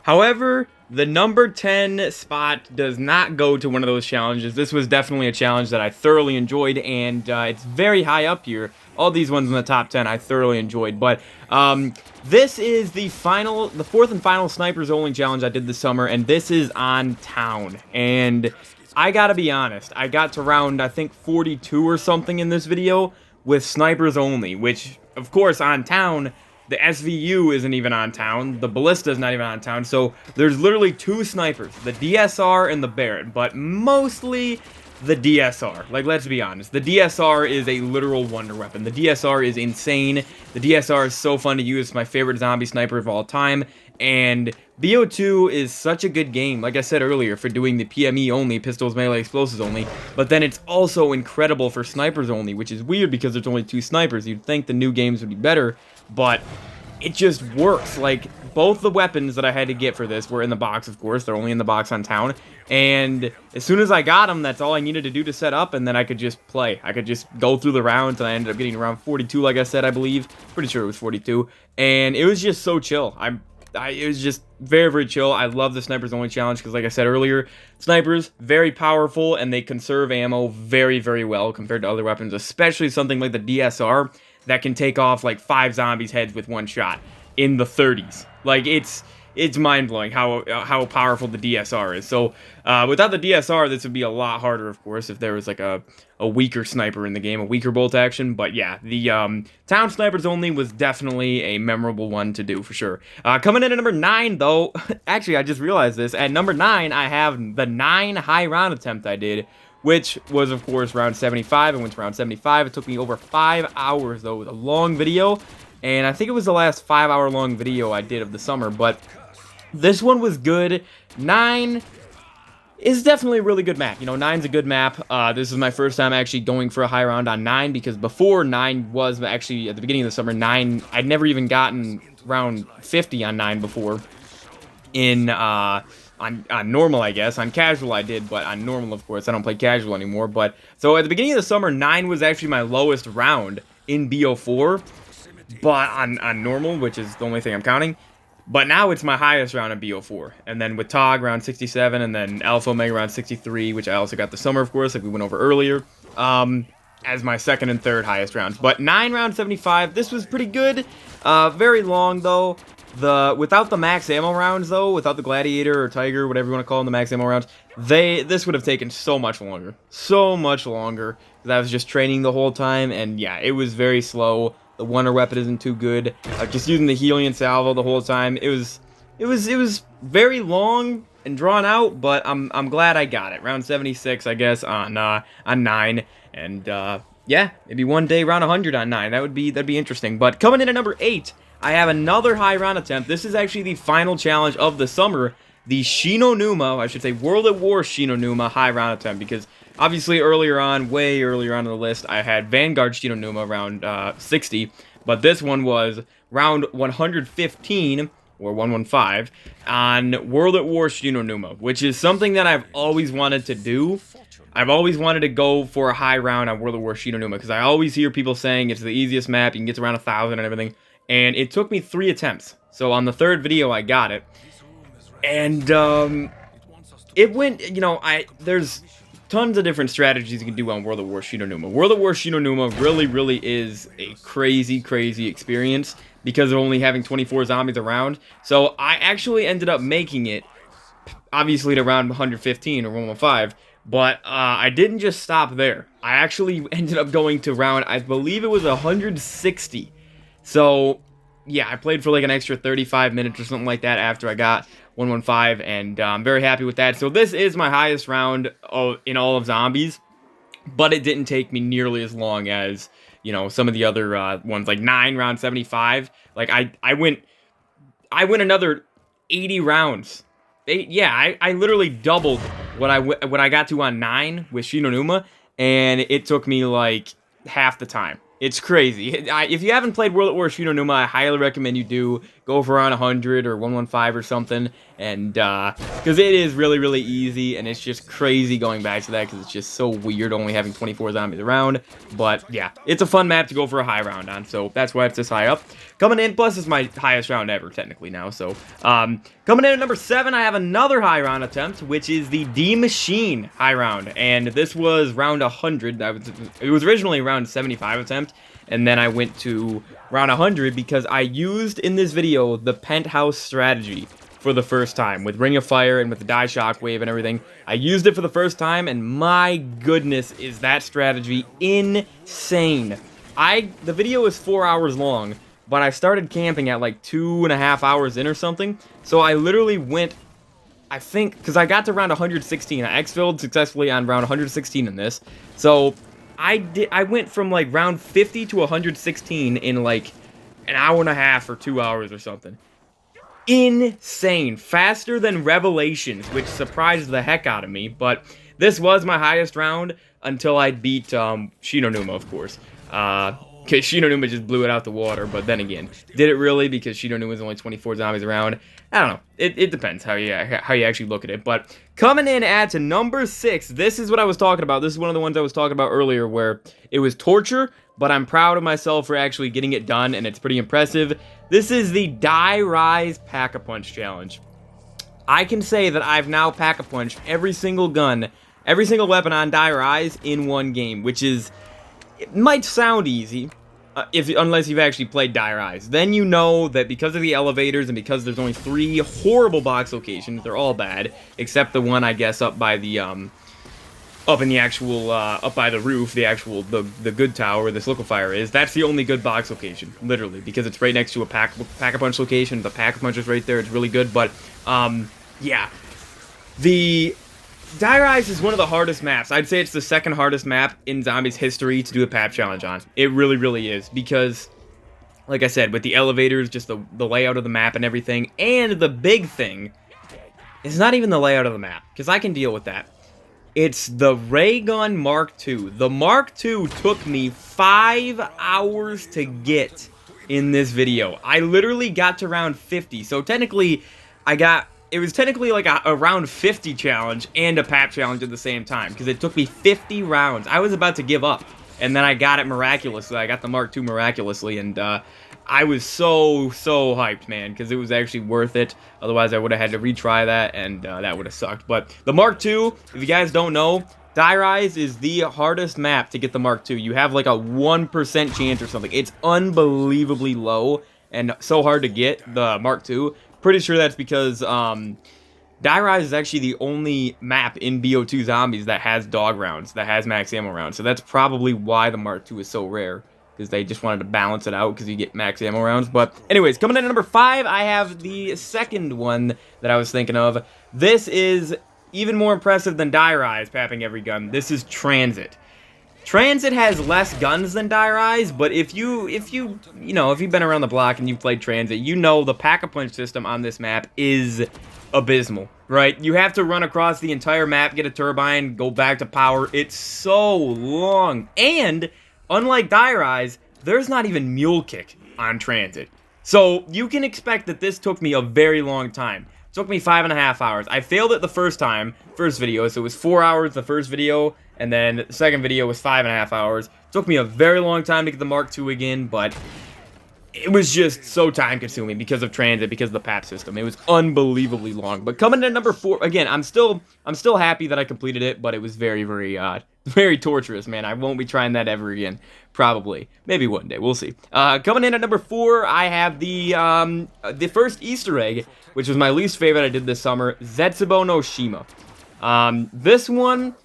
However, the number 10 spot does not go to one of those challenges. This was definitely a challenge that I thoroughly enjoyed, and it's very high up here. All these ones in the top 10 I thoroughly enjoyed, but this is the 4th and final snipers only challenge I did this summer, and this is on town. And I gotta be honest, I got to round, I think, 42 or something in this video with snipers only, which, of course, on town, the SVU isn't even on town, the Ballista is not even on town, so there's literally 2 snipers, the DSR and the Barrett, but mostly the DSR. Like, let's be honest, the DSR is a literal wonder weapon. The DSR is insane. The DSR is so fun to use. It's my favorite zombie sniper of all time, and BO2 is such a good game, like I said earlier, for doing the PME only, pistols, melee, explosives only, but then it's also incredible for snipers only, which is weird because there's only 2 snipers. You'd think the new games would be better, but it just works. Like, both the weapons that I had to get for this were in the box, of course. They're only in the box on town. And as soon as I got them, that's all I needed to do to set up, and then I could just play. I could just go through the rounds, and I ended up getting around 42, like I said, I believe. Pretty sure it was 42. And it was just so chill. It was just very, very chill. I love the snipers only challenge because, like I said earlier, snipers, very powerful, and they conserve ammo very, very well compared to other weapons, especially something like the DSR that can take off like 5 zombies' heads with 1 shot in the 30s. Like, it's mind-blowing how powerful the DSR is. So without the DSR, this would be a lot harder, of course, if there was like a weaker sniper in the game, a weaker bolt action. But yeah, the town snipers only was definitely a memorable one to do for sure. Coming in at number 9, though, actually I just realized this. At number 9, I have the 9 high round attempt I did, which was, of course, round 75. I went to round 75. It took me over 5 hours, though. It was a long video, and I think it was the last 5-hour-long video I did of the summer, but this one was good. 9 It's definitely a really good map. You know, 9's a good map. This is my first time actually going for a high round on 9, because before 9 was actually, at the beginning of the summer, 9, I'd never even gotten round 50 on 9 before. On normal, I guess. On casual I did, but on normal, of course, I don't play casual anymore. But so at the beginning of the summer, 9 was actually my lowest round in BO4, but on normal, which is the only thing I'm counting. But now it's my highest round in BO4. And then with TOG, round 67, and then Alpha Omega round 63, which I also got the summer, of course, like we went over earlier, as my second and third highest rounds. But 9 round 75, this was pretty good. Very long, though. Without the max ammo rounds, though, without the Gladiator or Tiger, whatever you want to call them, the max ammo rounds, this would have taken so much longer. So much longer. Because I was just training the whole time, and yeah, it was very slow. The Wonder Weapon isn't too good. Just using the Helion Salvo the whole time. It was very long and drawn out, but I'm glad I got it. Round 76, I guess, on 9, and yeah, maybe one day round 100 on 9. That'd be interesting. But coming in at number 8, I have another high round attempt. This is actually the final challenge of the summer, the Shinonuma, I should say World at War Shinonuma high round attempt, because obviously earlier on, way earlier on in the list, I had Vanguard Shinonuma round 60, but this one was round 115, or 115, on World at War Shinonuma, which is something that I've always wanted to do. I've always wanted to go for a high round on World at War Shinonuma, because I always hear people saying it's the easiest map, you can get to around 1,000 and everything, and it took me 3 attempts. So on the third video, I got it. And, it went, you know, there's tons of different strategies you can do on World at War Shinonuma. World at War Shinonuma really is a crazy experience because of only having 24 zombies around. So I actually ended up making it, obviously, to round 115 or 115, but I didn't just stop there. I actually ended up going to round, I believe it was 160. So, yeah, I played for like an extra 35 minutes or something like that after I got 115, and I'm very happy with that. So this is my highest round in all of zombies, but it didn't take me nearly as long as, you know, some of the other ones, like 9 round 75. Like I went another 80 rounds. I literally doubled what I got to on 9 with Shinonuma, and it took me like half the time. It's crazy. If you haven't played World at War Shinonuma, I highly recommend you do. Go for around 100 or 115 or something, and because it is really easy, and it's just crazy going back to that because it's just so weird only having 24 zombies around. But yeah, it's a fun map to go for a high round on, so that's why it's this high up. Coming in, plus it's my highest round ever technically now. So coming in at number 7, I have another high round attempt, which is the D Machine high round, and this was round 100. It was originally round 75 attempt. And then I went to round 100 because I used in this video the penthouse strategy for the first time with Ring of Fire and with the Die Shockwave and everything. I used it for the first time, and my goodness, is that strategy insane. The video is 4 hours long, but I started camping at like 2.5 hours in or something. So I literally went, I think, because I got to round 116. I exfilled successfully on round 116 in this. So I went from like round 50 to 116 in like an hour and a half or 2 hours or something. Insane. Faster than Revelations, which surprised the heck out of me. But this was my highest round until I beat Shinonuma, of course. Because Shinonuma just blew it out the water. But then again, did it really? Because Shinonuma is only 24 zombies around. I don't know. It depends how you actually look at it. But coming in at number 6, this is what I was talking about. This is one of the ones I was talking about earlier where it was torture, but I'm proud of myself for actually getting it done, and it's pretty impressive. This is the Die Rise Pack-a-Punch Challenge. I can say that I've now Pack-a-Punched every single gun, every single weapon on Die Rise in one game, which is, it might sound easy, unless you've actually played Die Rise. Then you know that because of the elevators and because there's only 3 horrible box locations, they're all bad, except the one, I guess, up by the, up in the actual, up by the roof, the good tower where this liquefier is. That's the only good box location, literally, because it's right next to a Pack-a-Punch location. The Pack-a-Punch is right there. It's really good, but, yeah. The Die Rise is one of the hardest maps. I'd say it's the second hardest map in Zombies history to do a PAP challenge on. It really is, because, like I said, with the elevators, just the layout of the map and everything, and the big thing, It's not even the layout of the map, because I can deal with that. It's the ray gun Mark II. The Mark II took me 5 hours to get in this video. I literally got to round 50. So technically, it was technically like a round 50 challenge and a PAP challenge at the same time, because it took me 50 rounds. I was about to give up, and then I got it miraculously. I got the Mark II miraculously, and I was so hyped, man, because it was actually worth it. Otherwise, I would have had to retry that, and that would have sucked. But the Mark II, if you guys don't know, Die Rise is the hardest map to get the Mark II. You have like a 1% chance or something. It's unbelievably low and so hard to get the Mark II. Pretty sure that's because Die Rise is actually the only map in BO2 Zombies that has dog rounds, that has max ammo rounds. So that's probably why the Mark II is so rare, because they just wanted to balance it out because you get max ammo rounds. But anyways, coming in at number 5, I have the second one that I was thinking of. This is even more impressive than Die Rise, papping every gun. This is Transit. Transit has less guns than Die Rise, but if you've been around the block and you've played Transit, you know the pack-a-punch system on this map is abysmal, right? You have to run across the entire map, get a turbine, go back to power. It's so long, and unlike Die Rise, there's not even mule kick on Transit. So you can expect that this took me a very long time. It took me 5.5 hours. I failed it the first video, so it was 4 hours the first video, and then the second video was 5.5 hours. It took me a very long time to get the Mark II again, but it was just so time consuming because of Transit, because of the PAP system. It was unbelievably long. But coming in at number 4, again, I'm still happy that I completed it, but it was very, very torturous, man. I won't be trying that ever again. Probably. Maybe one day. We'll see. Coming in at number 4, I have the first Easter egg, which was my least favorite I did this summer, Zetsubo no Shima. This one,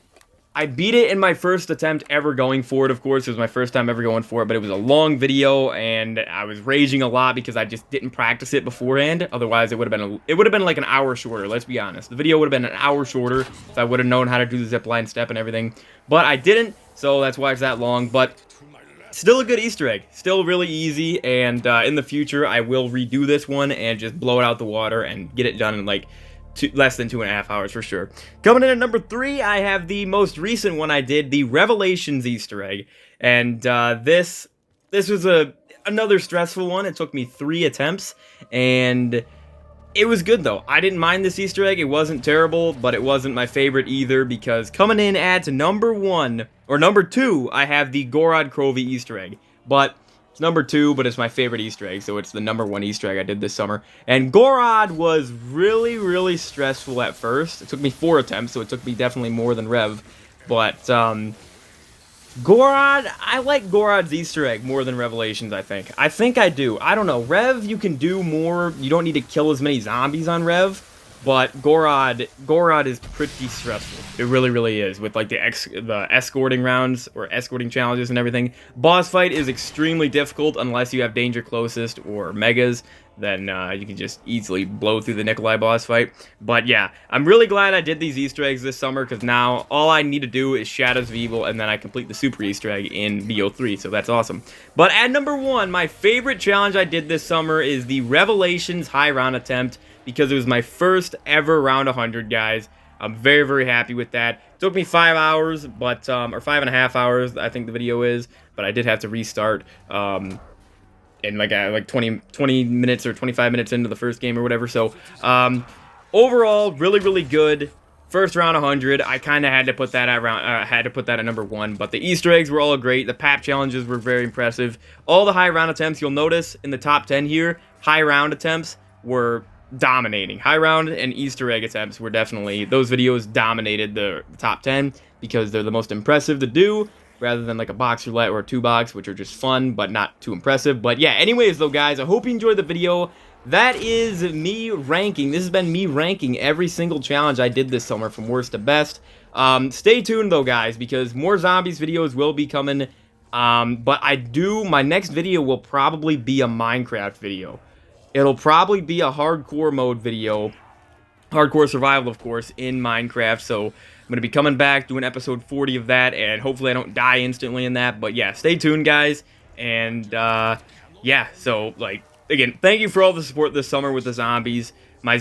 I beat it in my first attempt ever going for it, of course. It was my first time ever going for it, but it was a long video, and I was raging a lot because I just didn't practice it beforehand. Otherwise, it would have been like an hour shorter, let's be honest. The video would have been an hour shorter if I would have known how to do the zipline step and everything. But I didn't, so that's why it's that long. But still a good Easter egg. Still really easy, and in the future, I will redo this one and just blow it out the water and get it done in like less than 2.5 hours for sure. Coming in at number 3, I have the most recent one I did, the Revelations Easter egg. And this was another stressful one. It took me 3 attempts, and it was good though. I didn't mind this Easter egg. It wasn't terrible, but it wasn't my favorite either, because coming in at number 2, I have the Gorod Krovi Easter egg. But it's number 2, but it's my favorite Easter egg, so it's the number 1 Easter egg I did this summer. And Gorod was really stressful at first. It took me 4 attempts, so it took me definitely more than Rev. But Gorod, I like Gorod's Easter egg more than Revelations, I think. I think I do. I don't know. Rev, you can do more. You don't need to kill as many zombies on Rev. But Gorod is pretty stressful. It really is, with like the escorting rounds or escorting challenges and everything. Boss fight is extremely difficult unless you have danger closest or megas. Then you can just easily blow through the Nikolai boss fight. But yeah, I'm really glad I did these Easter eggs this summer, because now all I need to do is Shadows of Evil, and then I complete the super Easter egg in BO3, so that's awesome. But at number 1, my favorite challenge I did this summer is the Revelations high round attempt, because it was my first ever round 100, guys. I'm very happy with that. It took me 5 hours, but or 5.5 hours, I think the video is, but I did have to restart in like 20 minutes or 25 minutes into the first game or whatever. So overall, really good. First round 100. I kind of had to put that at number 1, but the Easter eggs were all great. The PAP challenges were very impressive. All the high round attempts, you'll notice in the top 10 here, high round attempts were dominating. High round and Easter egg attempts were definitely, those videos dominated the top 10 because they're the most impressive to do, rather than like a box roulette or a 2-box, which are just fun but not too impressive. But yeah, anyways though, guys, I hope you enjoyed the video. That is me ranking. This has been me ranking every single challenge I did this summer from worst to best. Stay tuned though, guys, because more zombies videos will be coming. But my next video will probably be a Minecraft video. It'll probably be a hardcore mode video. Hardcore survival, of course, in Minecraft. So I'm going to be coming back, doing episode 40 of that, and hopefully I don't die instantly in that. But yeah, stay tuned, guys. And yeah, so like, again, thank you for all the support this summer with the zombies. my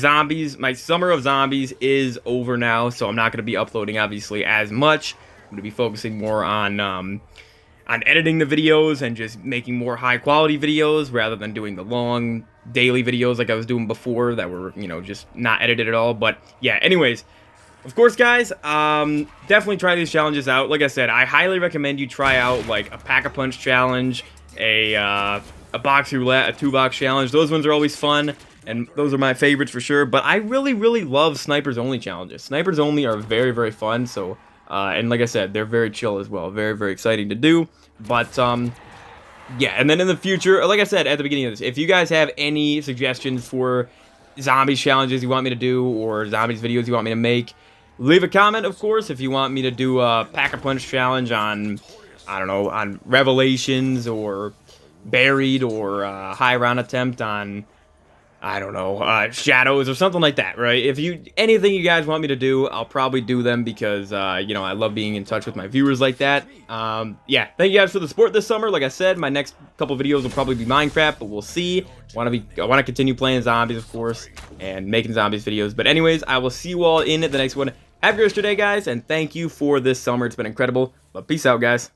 summer of zombies is over now, so I'm not going to be uploading obviously as much. I'm going to be focusing more on editing the videos and just making more high quality videos rather than doing the long daily videos like I was doing before that were, you know, just not edited at all. But yeah, anyways, of course, guys, definitely try these challenges out. Like I said, I highly recommend you try out like a Pack-a-Punch challenge, a box roulette, a 2-box challenge. Those ones are always fun, and those are my favorites for sure. But I really, really love snipers only challenges. Snipers only are very, very fun. So, and like I said, they're very chill as well. Very, very exciting to do. But yeah, and then in the future, like I said at the beginning of this, if you guys have any suggestions for zombies challenges you want me to do or zombies videos you want me to make, leave a comment, of course. If you want me to do a Pack-a-Punch challenge on, I don't know, on Revelations or Buried or a high round attempt on, I don't know, Shadows or something like that, right? If anything you guys want me to do, I'll probably do them because, you know, I love being in touch with my viewers like that. Yeah, thank you guys for the support this summer. Like I said, my next couple videos will probably be Minecraft, but we'll see. I want to continue playing zombies, of course, and making zombies videos. But anyways, I will see you all in the next one. Have a great rest of your day, guys, and thank you for this summer. It's been incredible. But peace out, guys.